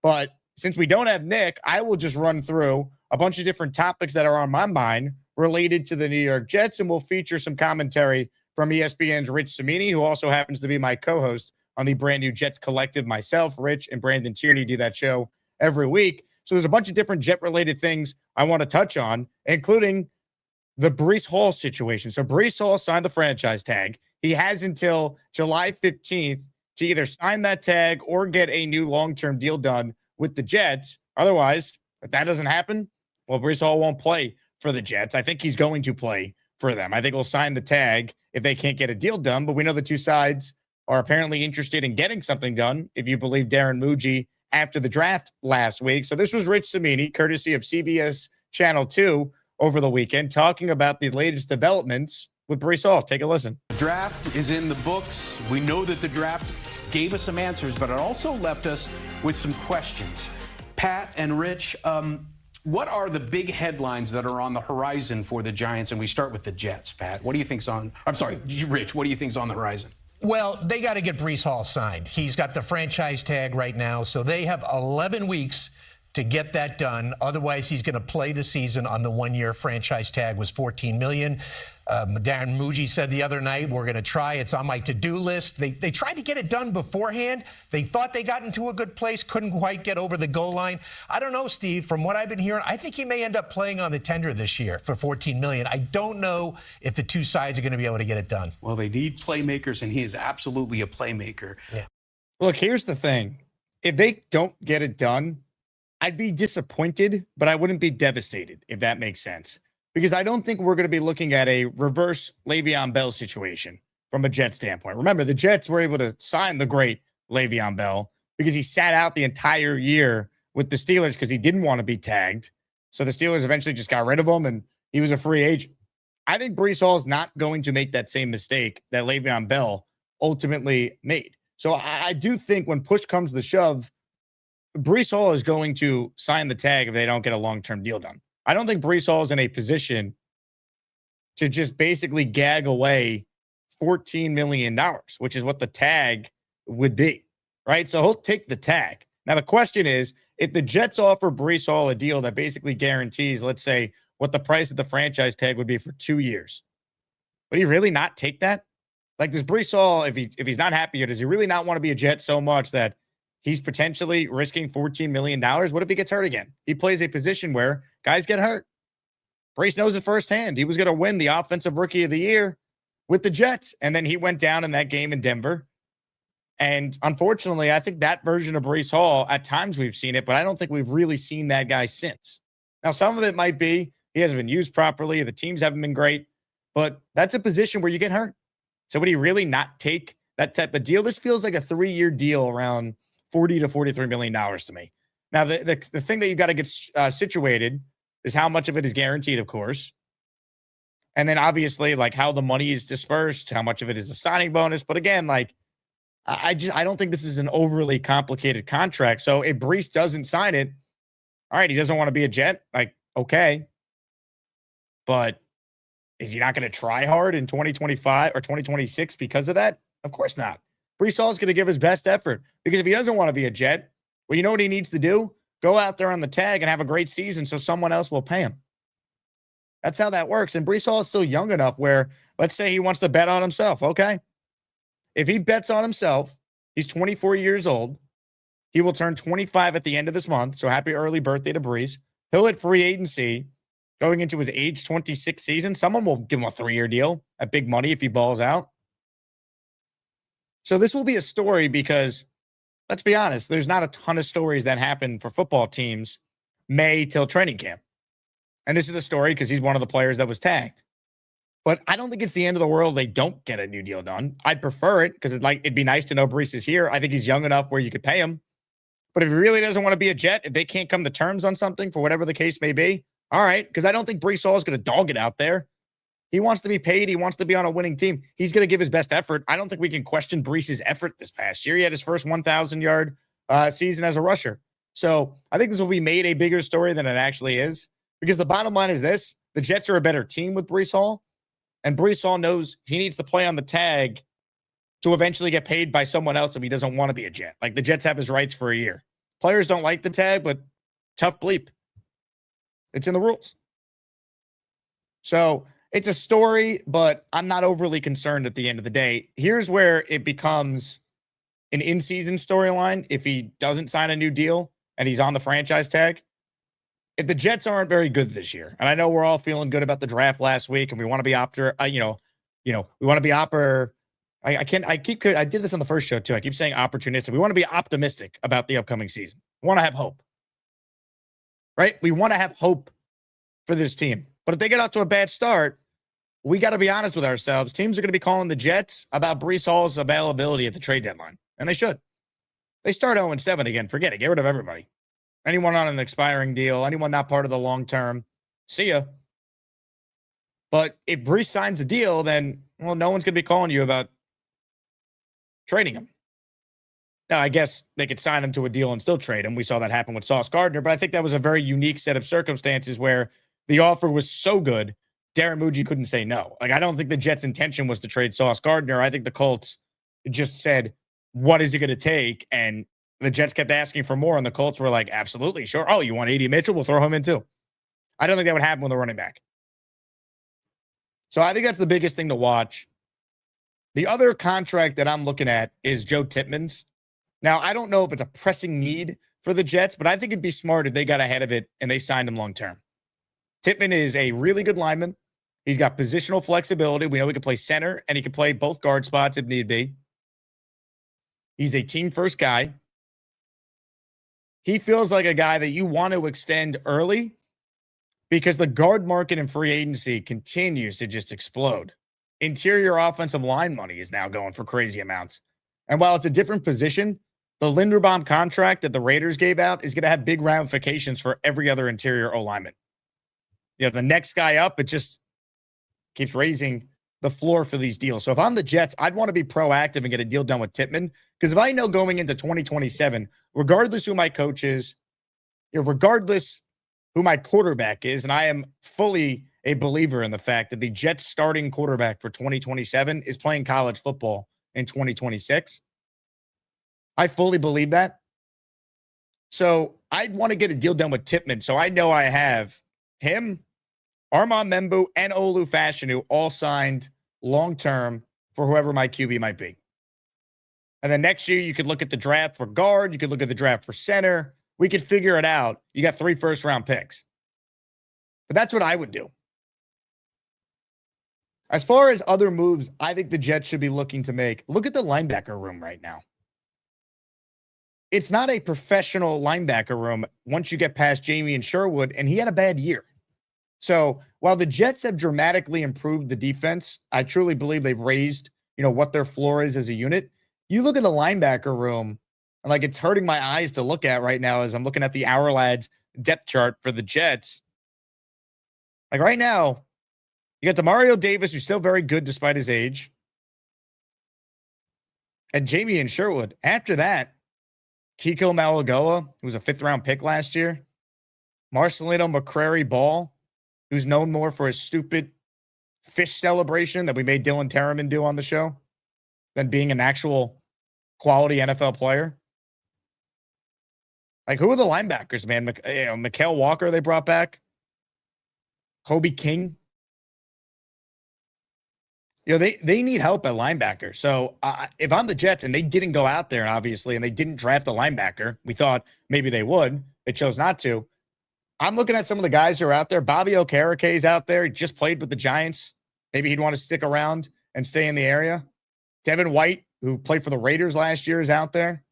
But since we don't have Nick, I will just run through a bunch of different topics that are on my mind related to the New York Jets, and we'll feature some commentary from ESPN's Rich Cimini, who also happens to be my co-host on the brand new Jets Collective. Myself, Rich, and Brandon Tierney do that show every week. So there's a bunch of different Jet-related things I want to touch on, including the Breece Hall situation. So Breece Hall signed the franchise tag. He has until July 15th to either sign that tag or get a new long-term deal done with the Jets. Otherwise, if that doesn't happen, well, Breece Hall won't play for the Jets. I think he's going to play for them. I think he'll sign the tag if they can't get a deal done. But we know the two sides are apparently interested in getting something done, if you believe Darren Muji after the draft last week. So this was Rich Cimini, courtesy of CBS Channel 2 over the weekend, talking about the latest developments with Breece Hall. Take a listen. The draft is in the books. We know that the draft gave us some answers, but it also left us with some questions. Pat and Rich, what are the big headlines that are on the horizon for the Giants? And we start with the Jets, Pat. What do you think's on? I'm sorry, Rich, what do you think's on the horizon? Well, they got to get Breece Hall signed. He's got the franchise tag right now, so they have 11 weeks to get that done. Otherwise, he's going to play the season on the one-year franchise tag, was $14 million. Darren Muji said the other night, we're going to try. It's on my to-do list. They tried to get it done beforehand. They thought they got into a good place, couldn't quite get over the goal line. I don't know, Steve. From what I've been hearing, I think he may end up playing on the tender this year for $14 million. I don't know if the two sides are going to be able to get it done. Well, they need playmakers, and he is absolutely a playmaker. Yeah. Look, here's the thing. If they don't get it done, I'd be disappointed, but I wouldn't be devastated, if that makes sense. Because I don't think we're going to be looking at a reverse Le'Veon Bell situation from a Jets standpoint. Remember, the Jets were able to sign the great Le'Veon Bell because he sat out the entire year with the Steelers because he didn't want to be tagged. So the Steelers eventually just got rid of him, and he was a free agent. I think Breece Hall is not going to make that same mistake that Le'Veon Bell ultimately made. So I do think when push comes to shove, Breece Hall is going to sign the tag if they don't get a long-term deal done. I don't think Breece Hall is in a position to just basically gag away $14 million, which is what the tag would be, right? So he'll take the tag. Now, the question is, if the Jets offer Breece Hall a deal that basically guarantees, let's say, what the price of the franchise tag would be for 2 years, would he really not take that? Like, does Breece Hall, if he's not happy here, does he really not want to be a Jet so much that he's potentially risking $14 million? What if he gets hurt again? He plays a position where guys get hurt. Breece knows it firsthand. He was going to win the Offensive Rookie of the Year with the Jets, and then he went down in that game in Denver. And unfortunately, I think that version of Breece Hall, at times we've seen it, but I don't think we've really seen that guy since. Now, some of it might be he hasn't been used properly. The teams haven't been great, but that's a position where you get hurt. So would he really not take that type of deal? This feels like a 3-year deal around $40 to $43 million to me. Now, the thing that you got to get situated is how much of it is guaranteed, of course. And then obviously, like, how the money is dispersed, how much of it is a signing bonus. But again, like, I don't think this is an overly complicated contract. So if Breece doesn't sign it, all right, he doesn't want to be a Jet. Like, okay. But is he not going to try hard in 2025 or 2026 because of that? Of course not. Breece Hall is going to give his best effort, because if he doesn't want to be a Jet, well, you know what he needs to do? Go out there on the tag and have a great season so someone else will pay him. That's how that works. And Breece Hall is still young enough where, let's say he wants to bet on himself. Okay. If he bets on himself, he's 24 years old. He will turn 25 at the end of this month. So happy early birthday to Breece. He'll hit free agency going into his age 26 season. Someone will give him a 3-year deal at big money if he balls out. So this will be a story because, let's be honest, there's not a ton of stories that happen for football teams May till training camp. And this is a story because he's one of the players that was tagged. But I don't think it's the end of the world they don't get a new deal done. I'd prefer it because it'd be nice to know Breece is here. I think he's young enough where you could pay him. But if he really doesn't want to be a Jet, if they can't come to terms on something for whatever the case may be, all right, because I don't think Breece Hall is going to dog it out there. He wants to be paid. He wants to be on a winning team. He's going to give his best effort. I don't think we can question Breece's effort this past year. He had his first 1,000-yard season as a rusher. So I think this will be made a bigger story than it actually is, because the bottom line is this: the Jets are a better team with Breece Hall, and Breece Hall knows he needs to play on the tag to eventually get paid by someone else if he doesn't want to be a Jet. Like, the Jets have his rights for a year. Players don't like the tag, but tough bleep. It's in the rules. So it's a story, but I'm not overly concerned at the end of the day. Here's where it becomes an in-season storyline if he doesn't sign a new deal and he's on the franchise tag. If the Jets aren't very good this year, and I know we're all feeling good about the draft last week, and we want to be we want to be I did this on the first show too. I keep saying opportunistic. We want to be optimistic about the upcoming season. We want to have hope, right? We want to have hope for this team. But if they get out to a bad start, we got to be honest with ourselves. Teams are going to be calling the Jets about Breece Hall's availability at the trade deadline, and they should. They start 0-7 again. Forget it. Get rid of everybody. Anyone on an expiring deal, anyone not part of the long term, see ya. But if Breece signs a deal, then, well, no one's going to be calling you about trading him. Now, I guess they could sign him to a deal and still trade him. We saw that happen with Sauce Gardner, but I think that was a very unique set of circumstances where the offer was so good, Darren Muji couldn't say no. Like, I don't think the Jets' intention was to trade Sauce Gardner. I think the Colts just said, what is it going to take? And the Jets kept asking for more, and the Colts were like, absolutely, sure. Oh, you want A.D. Mitchell? We'll throw him in too. I don't think that would happen with a running back. So I think that's the biggest thing to watch. The other contract that I'm looking at is Joe Tippmann's. Now, I don't know if it's a pressing need for the Jets, but I think it'd be smart if they got ahead of it and they signed him long-term. Tippmann is a really good lineman. He's got positional flexibility. We know he can play center, and he can play both guard spots if need be. He's a team-first guy. He feels like a guy that you want to extend early because the guard market and free agency continues to just explode. Interior offensive line money is now going for crazy amounts. And while it's a different position, the Linderbaum contract that the Raiders gave out is going to have big ramifications for every other interior O-lineman. You know, the next guy up, it just keeps raising the floor for these deals. So if I'm the Jets, I'd want to be proactive and get a deal done with Tippmann. Because if I know going into 2027, regardless who my coach is, regardless who my quarterback is, and I am fully a believer in the fact that the Jets starting quarterback for 2027 is playing college football in 2026. I fully believe that. So I'd want to get a deal done with Tippmann. So I know I have him, Armand Membu, and Olu Fashanu all signed long-term for whoever my QB might be. And then next year, you could look at the draft for guard. You could look at the draft for center. We could figure it out. You got 3 first-round picks. But that's what I would do. As far as other moves, I think the Jets should be looking to make. Look at the linebacker room right now. It's not a professional linebacker room once you get past Jamie and Sherwood, and he had a bad year. So while the Jets have dramatically improved the defense, I truly believe they've raised, what their floor is as a unit. You look at the linebacker room, and like it's hurting my eyes to look at right now as I'm looking at the Our Lads depth chart for the Jets. Like right now, you got Demario Davis, who's still very good despite his age, and Jamie and Sherwood. After that, Kiko Malagoa, who was a 5th-round pick last year, Marcelino McCrary-Ball, who's known more for his stupid fish celebration that we made Dylan Terraman do on the show than being an actual quality NFL player. Like, who are the linebackers, man? Mikael Walker they brought back. Kobe King. They need help at linebacker. So if I'm the Jets and they didn't go out there, obviously, and they didn't draft a linebacker, we thought maybe they would. They chose not to. I'm looking at some of the guys who are out there. Bobby Okereke is out there. He just played with the Giants. Maybe he'd want to stick around and stay in the area. Devin White, who played for the Raiders last year, is out there.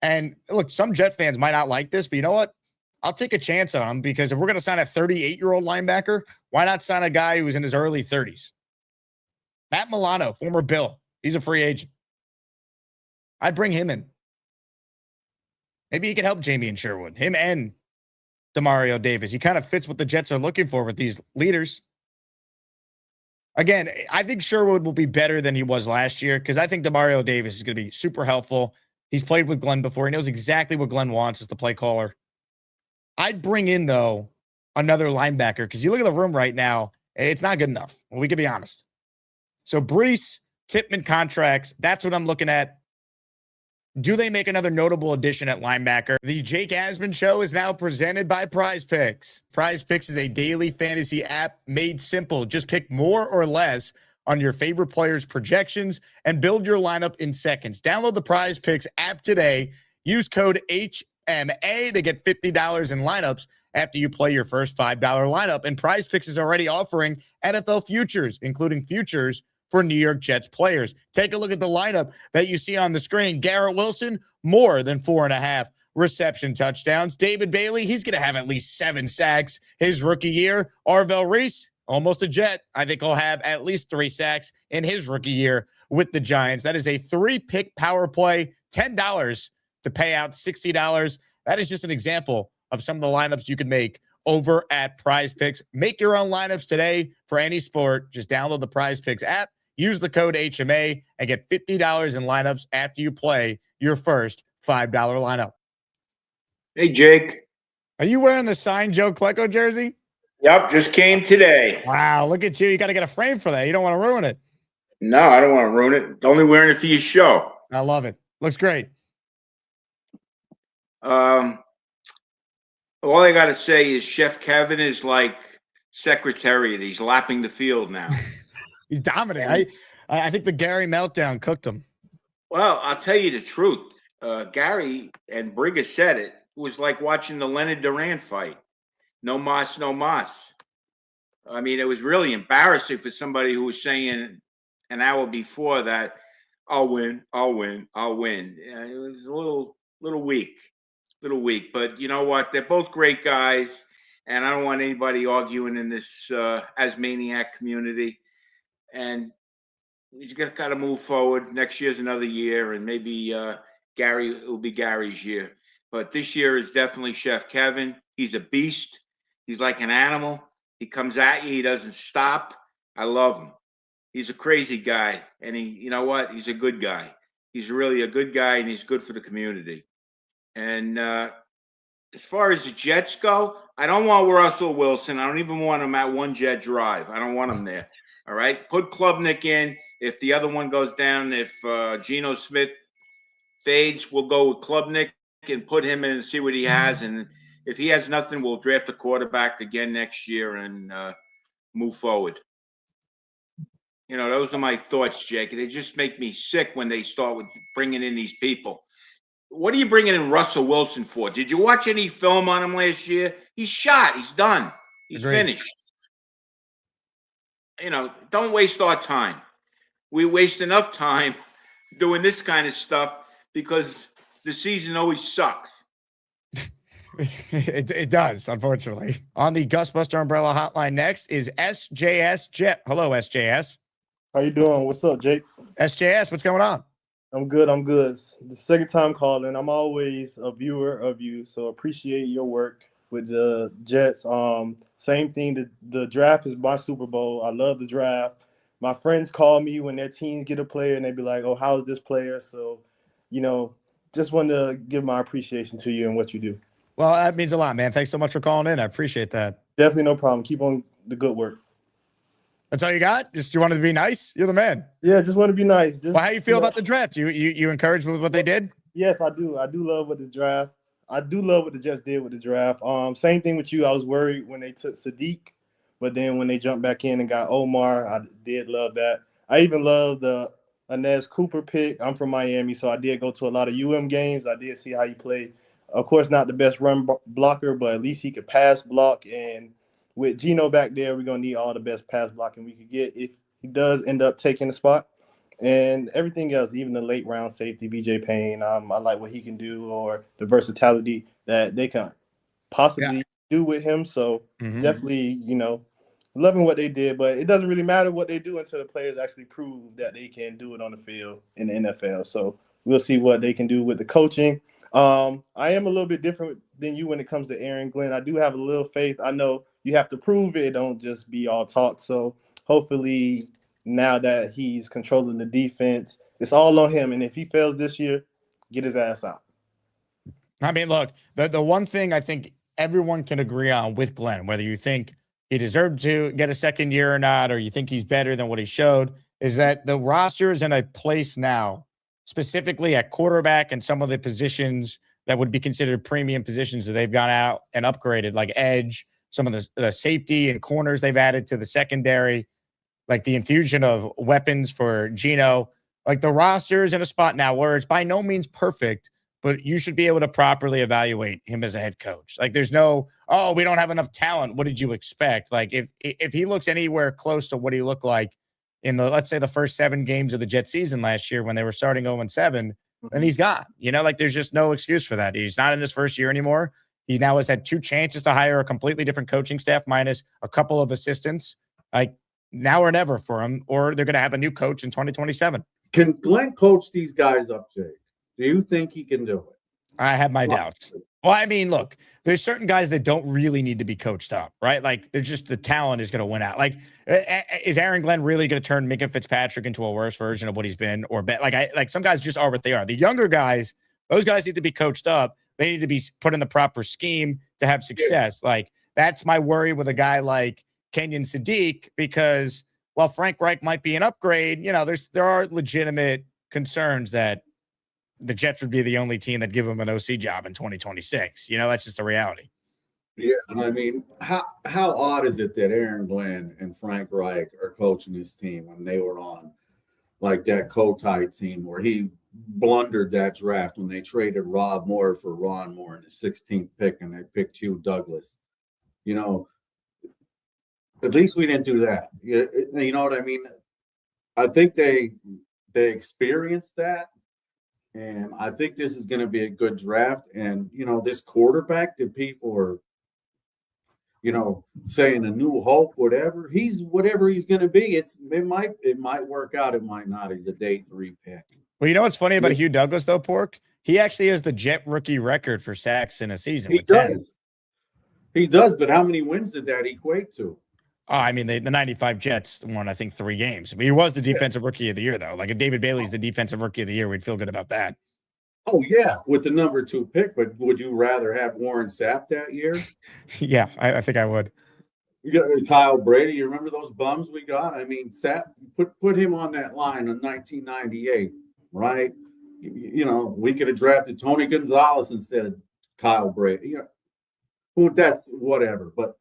And look, some Jet fans might not like this, but you know what? I'll take a chance on him because if we're going to sign a 38-year-old linebacker, why not sign a guy who's in his early 30s? Matt Milano, former Bill. He's a free agent. I'd bring him in. Maybe he could help Jamie and Sherwood. Him and Demario Davis. He kind of fits what the Jets are looking for with these leaders. Again, I think Sherwood will be better than he was last year because I think Demario Davis is going to be super helpful. He's played with Glenn before. He knows exactly what Glenn wants as the play caller. I'd bring in, though, another linebacker because you look at the room right now, it's not good enough. We can be honest. So Breece, Tippmann contracts, that's what I'm looking at. Do they make another notable addition at linebacker? The Jake Asman Show is now presented by PrizePicks. PrizePicks is a daily fantasy app made simple. Just pick more or less on your favorite players' projections and build your lineup in seconds. Download the PrizePicks app today. Use code HMA to get $50 in lineups after you play your first $5 lineup. And PrizePicks is already offering NFL futures, including futures for New York Jets players. Take a look at the lineup that you see on the screen. Garrett Wilson, more than 4.5 reception touchdowns. David Bailey, he's going to have at least 7 sacks his rookie year. Arvell Reese, almost a Jet. I think he'll have at least 3 sacks in his rookie year with the Giants. That is a 3-pick power play, $10 to pay out $60. That is just an example of some of the lineups you can make over at PrizePicks. Make your own lineups today for any sport. Just download the PrizePicks app. Use the code HMA and get $50 in lineups after you play your first $5 lineup. Hey, Jake. Are you wearing the signed Joe Klecko jersey? Yep, just came today. Wow, look at you. You got to get a frame for that. You don't want to ruin it. No, I don't want to ruin it. Only wearing it for your show. I love it. Looks great. All I got to say is Chef Kevin is like Secretariat. He's lapping the field now. He's dominating. I think the Gary meltdown cooked him. Well, I'll tell you the truth. Gary and Brigga said it. It was like watching the Leonard Duran fight. No mas, no mas. I mean, it was really embarrassing for somebody who was saying an hour before that, I'll win, I'll win, I'll win. It was a little weak. But you know what? They're both great guys, and I don't want anybody arguing in this Asmaniac community. And we just got to move forward. Next year's another year, and maybe Gary will be Gary's year. But this year is definitely Chef Kevin. He's a beast. He's like an animal. He comes at you. He doesn't stop. I love him. He's a crazy guy, and you know what? He's a good guy. He's really a good guy, and he's good for the community. And as far as the Jets go, I don't want Russell Wilson. I don't even want him at one jet drive. I don't want him there. All right, put Klubnik in. If the other one goes down, if Geno Smith fades, we'll go with Klubnik and put him in and see what he has. And if he has nothing, we'll draft a quarterback again next year and move forward. You know, those are my thoughts, Jake. They just make me sick when they start with bringing in these people. What are you bringing in Russell Wilson for? Did you watch any film on him last year? He's shot. He's done. He's finished. You know, don't waste our time. We waste enough time doing this kind of stuff because the season always sucks. It does, unfortunately. On the Gus Buster Umbrella Hotline next is SJS Jet. Hello, SJS. How you doing? What's up, Jake? SJS, what's going on? I'm good. It's the second time calling. I'm always a viewer of you, so appreciate your work with the Jets. Same thing. The draft is my Super Bowl. I love the draft. My friends call me when their team get a player, and they be like, "Oh, how's this player?" So, you know, just wanted to give my appreciation to you and what you do. Well, that means a lot, man. Thanks so much for calling in. I appreciate that. Definitely no problem. Keep on the good work. That's all you got? Just you wanted to be nice? You're the man. Yeah, just want to be nice. Well, how you feel about the draft? You encouraged with what they did? Yes, I do. I do love what the draft. I do love what the Jets did with the draft. Same thing with you. I was worried when they took Sadiq, but then when they jumped back in and got Omar, I did love that. I even love the Inez Cooper pick. I'm from Miami, so I did go to a lot of games. I did see how he played. Of course, not the best run blocker, but at least he could pass block. And with Geno back there, we're going to need all the best pass blocking we could get if he does end up taking the spot. And everything else, even the late round safety, BJ Payne, I like what he can do or the versatility that they can possibly do with him. So definitely, you know, loving what they did. But it doesn't really matter what they do until the players actually prove that they can do it on the field in the NFL. So we'll see what they can do with the coaching. I am a little bit different than you when it comes to Aaron Glenn. I do have a little faith. I know you have to prove it. It don't just be all talk. So hopefully now that he's controlling the defense, it's all on him. And if he fails this year, get his ass out. I mean, look, the one thing I think everyone can agree on with Glenn, whether you think he deserved to get a second year or not, or you think he's better than what he showed, is that the roster is in a place now specifically at quarterback and some of the positions that would be considered premium positions that they've gone out and upgraded, like edge, some of the safety and corners they've added to the secondary, like the infusion of weapons for Geno. Like the roster is in a spot now where it's by no means perfect, but you should be able to properly evaluate him as a head coach. Like there's no, oh, we don't have enough talent. What did you expect? Like if he looks anywhere close to what he looked like in the, let's say, the first 7 games of the Jet season last year when they were starting 0-7, then he's gone. You know, like there's just no excuse for that. He's not in his first year anymore. He now has had 2 chances to hire a completely different coaching staff minus a couple of assistants. Like now or never for him, or they're going to have a new coach in 2027. Can Glenn coach these guys up, Jake? Do you think he can do it? I have my doubts. Well, I mean, look, there's certain guys that don't really need to be coached up, right? Like, they're just the talent is going to win out. Like, is Aaron Glenn really going to turn Minka Fitzpatrick into a worse version of what he's been? Or like some guys just are what they are. The younger guys, those guys need to be coached up. They need to be put in the proper scheme to have success. Like, that's my worry with a guy like Kenyon Sadiq, because while Frank Reich might be an upgrade, you know, there are legitimate concerns that the Jets would be the only team that give him an OC job in 2026. You know, that's just a reality. Yeah, and I mean, how odd is it that Aaron Glenn and Frank Reich are coaching this team when they were on like that Kotite team where he blundered that draft when they traded Rob Moore for Ron Moore in the 16th pick and they picked Hugh Douglas. You know, at least we didn't do that. You know what I mean? I think they experienced that. And I think this is going to be a good draft. And, you know, this quarterback that people are, you know, saying a new hope, whatever he's going to be. It might work out. It might not. He's a day 3 pick. Well, you know what's funny about Hugh Douglas, though, Pork? He actually has the Jet rookie record for sacks in a season. He does. He does. But how many wins did that equate to? Oh, I mean, the 95 Jets won, I think, 3 games. But he was the defensive rookie of the year, though. Like, if David Bailey's the defensive rookie of the year, we'd feel good about that. Oh, yeah, with the number 2 pick. But would you rather have Warren Sapp that year? Yeah, I think I would. You got Kyle Brady. You remember those bums we got? I mean, Sapp, put him on that line in 1998, right? You know, we could have drafted Tony Gonzalez instead of Kyle Brady. You know, that's whatever. But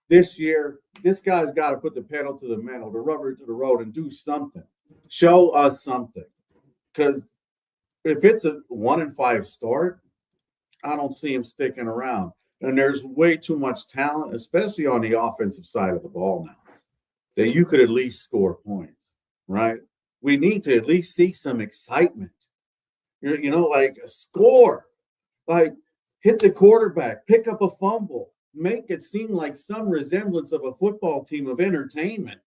this year, this guy's got to put the pedal to the metal, the rubber to the road, and do something. Show us something. Because if it's a 1-5 start, I don't see him sticking around. And there's way too much talent, especially on the offensive side of the ball now, that you could at least score points, right? We need to at least see some excitement. You know, like a score. Like, hit the quarterback, pick up a fumble. Make it seem like some resemblance of a football team of entertainment.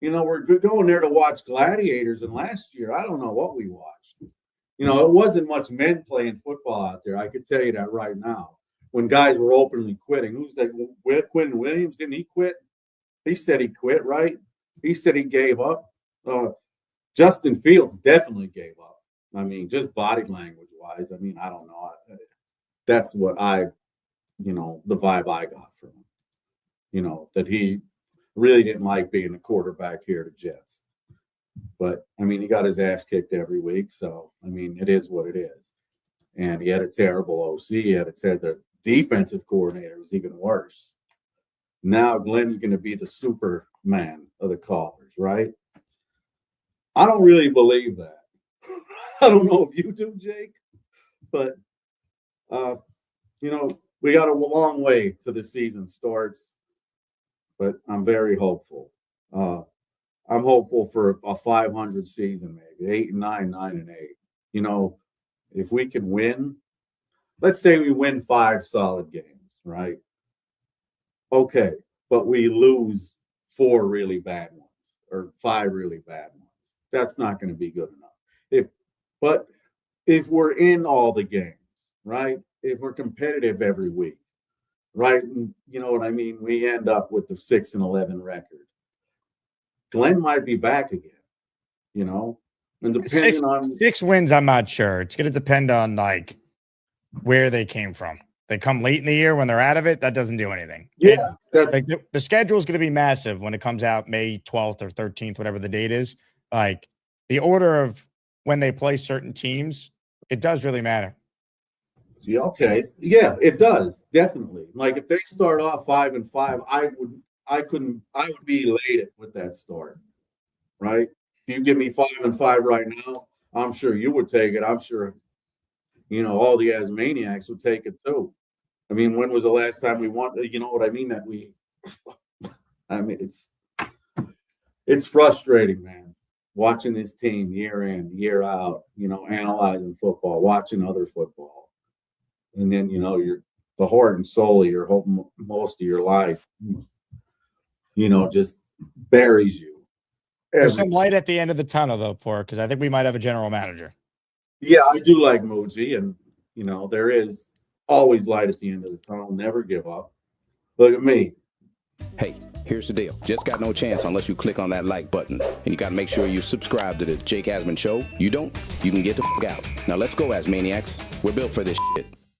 You know, we're going there to watch gladiators, and last year, I don't know what we watched. You know, it wasn't much men playing football out there. I could tell you that right now. When guys were openly quitting. Who's that? Quentin Williams, didn't he quit? He said he quit, right? He said he gave up. Justin Fields definitely gave up. I mean, just body language-wise. I mean, I don't know. That's what the vibe I got from him, you know, that he really didn't like being a quarterback here at the Jets. But, I mean, he got his ass kicked every week. So, I mean, it is what it is. And he had a terrible OC. He had the defensive coordinator was even worse. Now Glenn's going to be the Superman of the callers, right? I don't really believe that. I don't know if you do, Jake. But, you know, we got a long way to the season starts, but I'm very hopeful. I'm hopeful for a 500 season, maybe 8-9, 9-8. You know, if we can win, let's say we win 5 solid games, right? Okay, but we lose 4 really bad ones or 5 really bad ones. That's not going to be good enough. But if we're in all the games, right? If we're competitive every week, right? And you know what I mean? We end up with the 6-11 record. Glenn might be back again, you know? And depending on 6 wins, I'm not sure. It's going to depend on like where they came from. They come late in the year when they're out of it. That doesn't do anything. Yeah, like the schedule is going to be massive when it comes out May 12th or 13th, whatever the date is. Like the order of when they play certain teams, it does really matter. Yeah, okay. Yeah, it does. Definitely. Like if they start off 5-5, I would be elated with that start. Right? If you give me 5-5 right now, I'm sure you would take it. I'm sure, all the Asmaniacs would take it too. I mean, when was the last time we won? You know what I mean? I mean, it's frustrating, man, watching this team year in, year out, analyzing football, watching other football. And then, you're the heart and soul of your whole, most of your life, just buries you. There's some light at the end of the tunnel, though, Pork, because I think we might have a general manager. Yeah, I do like Muji, and, there is always light at the end of the tunnel. Never give up. Look at me. Hey, here's the deal. Just got no chance unless you click on that like button. And you got to make sure you subscribe to the Jake Asman Show. You don't, you can get the f*** out. Now let's go, Asmaniacs. We're built for this shit.